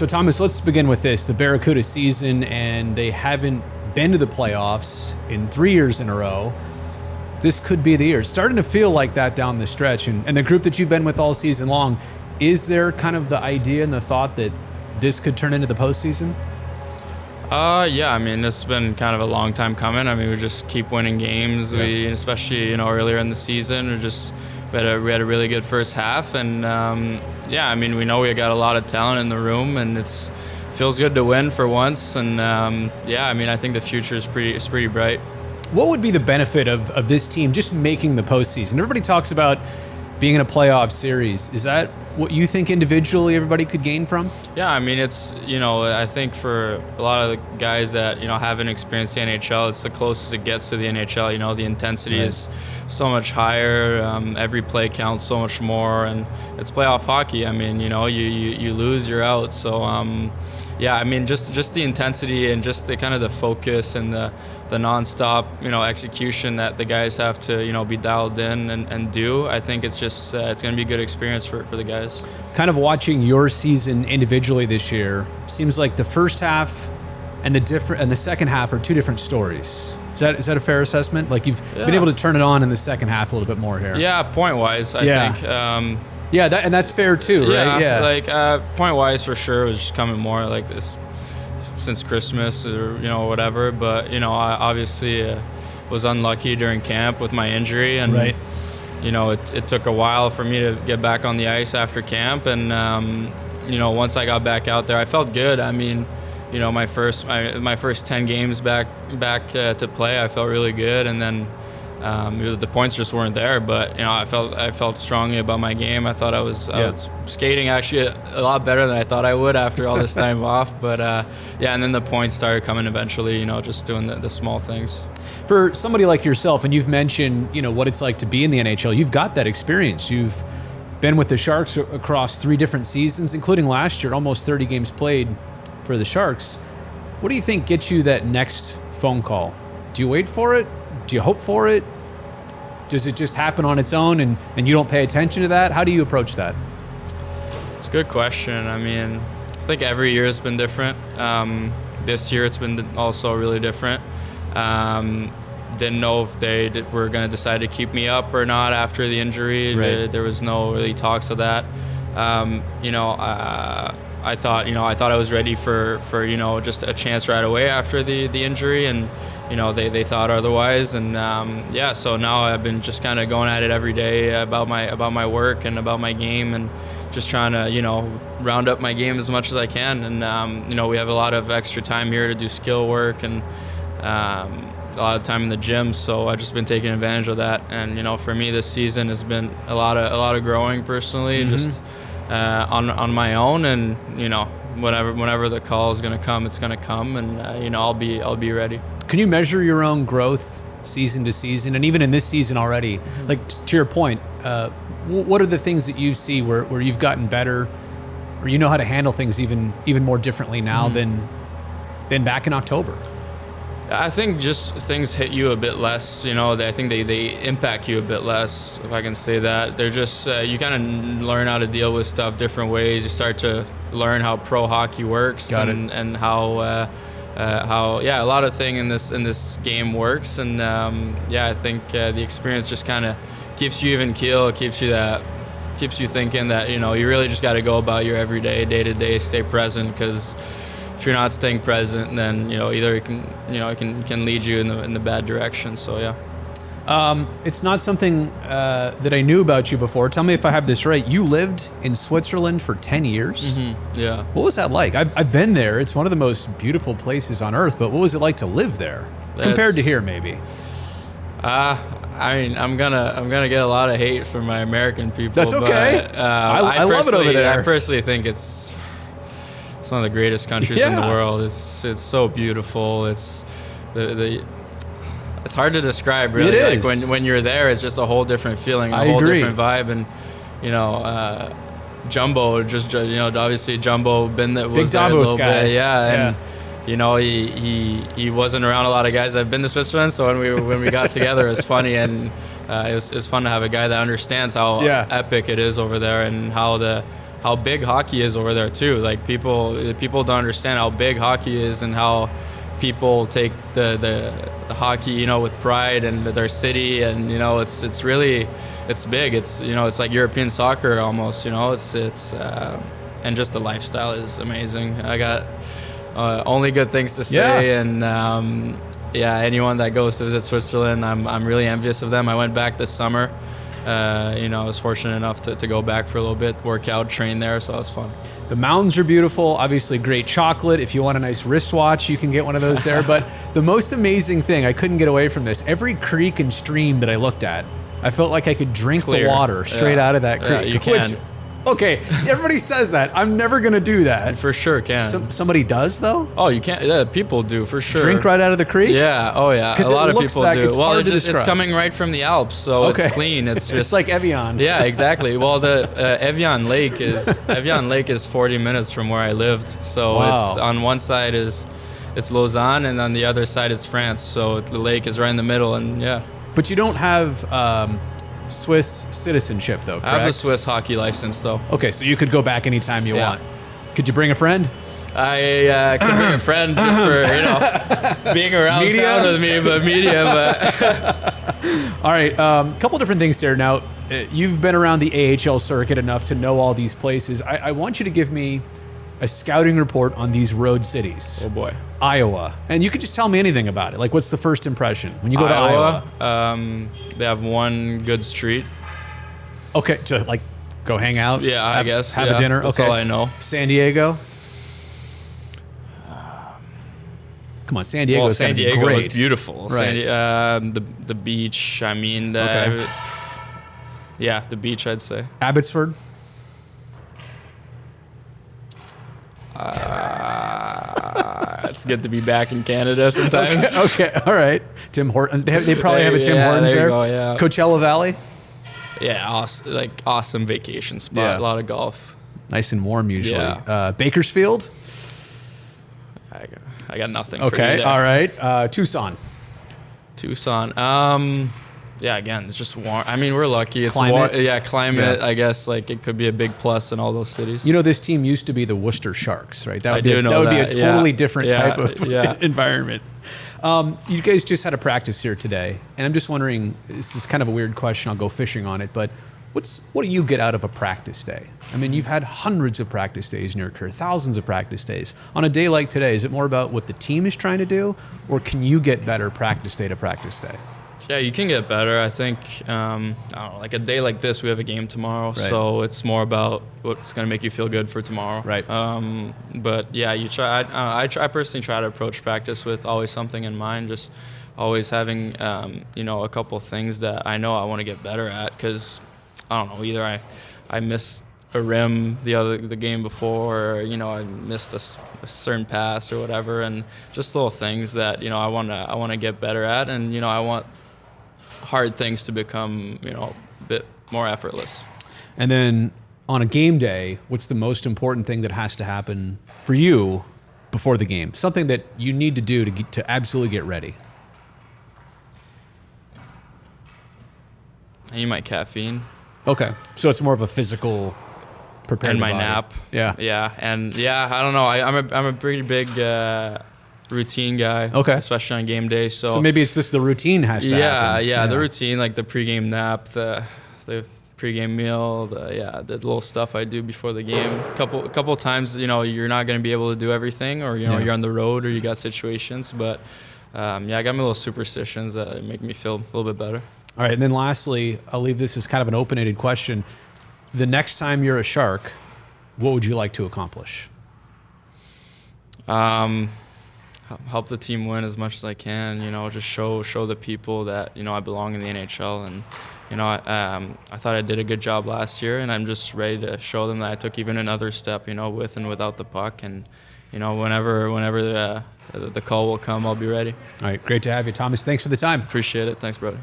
So, Thomas, let's begin with this. The Barracuda season, and they haven't been to the playoffs in 3 years in a row. This could be the year. It's starting to feel like that down the stretch. And the group that you've been with all season long, is there kind of the idea and the thought that this could turn into the postseason? Yeah, I mean, it's been kind of a long time coming. I mean, we just keep winning games. Yeah. We, especially, earlier in the season, we had a really good first half. And, yeah, I mean, we know we got a lot of talent in the room, and it feels good to win for once. And, yeah, I mean, I think the future is pretty bright. What would be the benefit of this team just making the postseason? Everybody talks about being in a playoff series. Is that what you think individually everybody could gain from? Yeah, I mean, it's, I think for a lot of the guys that, haven't experienced the NHL, it's the closest it gets to the NHL. The intensity is so much higher. Every play counts so much more, and it's playoff hockey. I mean, you lose, you're out. So, yeah, I mean, just the intensity and just the kind of the focus and the nonstop, execution that the guys have to, be dialed in and do. I think it's just it's going to be a good experience for the guys. Kind of watching your season individually this year, seems like the first half and the second half are two different stories. Is that a fair assessment? Like you've been able to turn it on in the second half a little bit more here. Yeah, point wise, I think. Yeah, and that's fair too, right? Yeah, like point wise for sure was just coming more like this since Christmas or whatever, but I obviously was unlucky during camp with my injury, and it took a while for me to get back on the ice after camp, and once I got back out there, I felt good. I mean, my first 10 games back to play, I felt really good, and then the points just weren't there, but I felt strongly about my game. I thought I was skating actually a lot better than I thought I would after all this time off. But and then the points started coming eventually. Just doing the small things. For somebody like yourself, and you've mentioned what it's like to be in the NHL. You've got that experience. You've been with the Sharks across 3 different seasons, including last year, almost 30 games played for the Sharks. What do you think gets you that next phone call? Do you wait for it? Do you hope for it? Does it just happen on its own and you don't pay attention to that? How do you approach that? It's a good question. I mean, I think every year has been different. This year it's been also really different. Didn't know if they were going to decide to keep me up or not after the injury. Right. There was no really talks of that. I thought I was ready for just a chance right away after the injury, and they thought otherwise, and so now I've been just kind of going at it every day about my work and about my game, and just trying to round up my game as much as I can, and we have a lot of extra time here to do skill work and a lot of time in the gym, so I've just been taking advantage of that, and for me this season has been a lot of growing personally, just on my own, and whenever the call is going to come, it's going to come, and I'll be ready. Can you measure your own growth season to season, and even in this season already? Like, to your point, what are the things that you see where you've gotten better, or how to handle things even more differently now than back in October? I think just things hit you a bit less. I think they impact you a bit less, if I can say that. They're just you kind of learn how to deal with stuff different ways. You start to learn how pro hockey works and how a lot of things in this game works, and I think the experience just kind of keeps you even keel, keeps you thinking that you really just got to go about your everyday, day to day, stay present, because if you're not staying present, then either it can lead you in the bad direction. So it's not something that I knew about you before. Tell me if I have this right. You lived in Switzerland for 10 years? Yeah. What was that like? I've been there. It's one of the most beautiful places on earth, but what was it like to live there compared to here, maybe? I mean, I'm gonna get a lot of hate from my American people. That's okay. But, I love it over there. I personally think it's one of the greatest countries in the world. It's so beautiful. It's it's hard to describe, really. It is. Like when you're there, it's just a whole different feeling, a whole different vibe, and Jumbo, just obviously Jumbo was there a little bit, and he wasn't around a lot of guys that have been to Switzerland, so when we got together, it was funny, and it was fun to have a guy that understands how epic it is over there, and how the how big hockey is over there too. Like people don't understand how big hockey is and how people take the hockey, you know, with pride and their city, and you know, it's big. It's, you know, it's like European soccer almost. You know, it's and just the lifestyle is amazing. I got only good things to say, and anyone that goes to visit Switzerland, I'm really envious of them. I went back this summer. You know, I was fortunate enough to go back for a little bit, work out, train there, so it was fun. The mountains are beautiful, obviously great chocolate. If you want a nice wristwatch, you can get one of those there. But the most amazing thing, I couldn't get away from this, every creek and stream that I looked at, I felt like I could drink the water straight out of that creek. Yeah, you can. Okay, everybody says that. I'm never going to do that. For sure can. Somebody does, though? Oh, you can't. Yeah, people do, for sure. Drink right out of the creek? Yeah, oh yeah. A lot of people do. Well, it's describe. coming right from the Alps, so it's clean. It's just it's like Evian. Yeah, exactly. Well, the Evian Lake is 40 minutes from where I lived. So it's on one side it's Lausanne, and on the other side is France. So the lake is right in the middle, and yeah. But you don't have Swiss citizenship, though, correct? I have a Swiss hockey license, though. Okay, so you could go back anytime you want. Could you bring a friend? I could bring a friend just for, you know, being around town with me, but All right, couple different things here. Now, you've been around the AHL circuit enough to know all these places. I want you to give me a scouting report on these road cities. Oh, boy. Iowa. And you could just tell me anything about it. Like, what's the first impression when you go to Iowa? They have one good street. Okay, to, like, go hang out? Yeah, I guess. Have a dinner? That's all I know. San Diego? Come on, San Diego is San Diego great. was beautiful. Right. The beach, I mean, the beach, I'd say. Abbotsford? It's good to be back in Canada sometimes. Okay, all right. Tim Hortons. They probably have a Tim Hortons there. Go, yeah. Coachella Valley? Yeah, awesome vacation spot. Yeah. A lot of golf. Nice and warm usually. Yeah. Bakersfield? I got nothing for you Okay, there. all right. Tucson? Yeah, again, it's just warm. I mean, we're lucky. It's Climate? Climate. Yeah. I guess like it could be a big plus in all those cities. You know, this team used to be the Worcester Sharks, right? That would be a totally different type of environment. You guys just had a practice here today, and I'm just wondering, this is kind of a weird question, I'll go fishing on it, but what do you get out of a practice day? I mean, you've had hundreds of practice days in your career, thousands of practice days. On a day like today, is it more about what the team is trying to do, or can you get better practice day to practice day? Yeah, you can get better. I think, I don't know, like a day like this, we have a game tomorrow, right. So it's more about what's going to make you feel good for tomorrow. Right. But yeah, you try. I personally try to approach practice with always something in mind, just always having, you know, a couple things that I know I want to get better at, because I don't know, either I missed a rim the game before, or, you know, I missed a certain pass or whatever, and just little things that, you know, I want to get better at, and, you know, I want hard things to become, you know, a bit more effortless. And then on a game day, what's the most important thing that has to happen for you before the game? Something that you need to do to absolutely get ready. I need my caffeine. Okay, so it's more of a physical prepared and my body. nap. Yeah. And I don't know. I'm a pretty big routine guy. Okay. Especially on game day. So maybe it's just the routine has to happen. Yeah, the routine, like the pregame nap, the pregame meal, the little stuff I do before the game. A couple times, you know, you're not going to be able to do everything, or, you know, you're on the road, or you got situations, but I got my little superstitions that make me feel a little bit better. All right, and then lastly, I'll leave this as kind of an open-ended question. The next time you're a Shark, what would you like to accomplish? Help the team win as much as I can. You know, just show the people that, you know, I belong in the NHL, and, you know, I thought I did a good job last year, and I'm just ready to show them that I took even another step, you know, with and without the puck, and, you know, whenever the call will come, I'll be ready. All right, great to have you, Thomas. Thanks for the time. Appreciate it. Thanks, brother.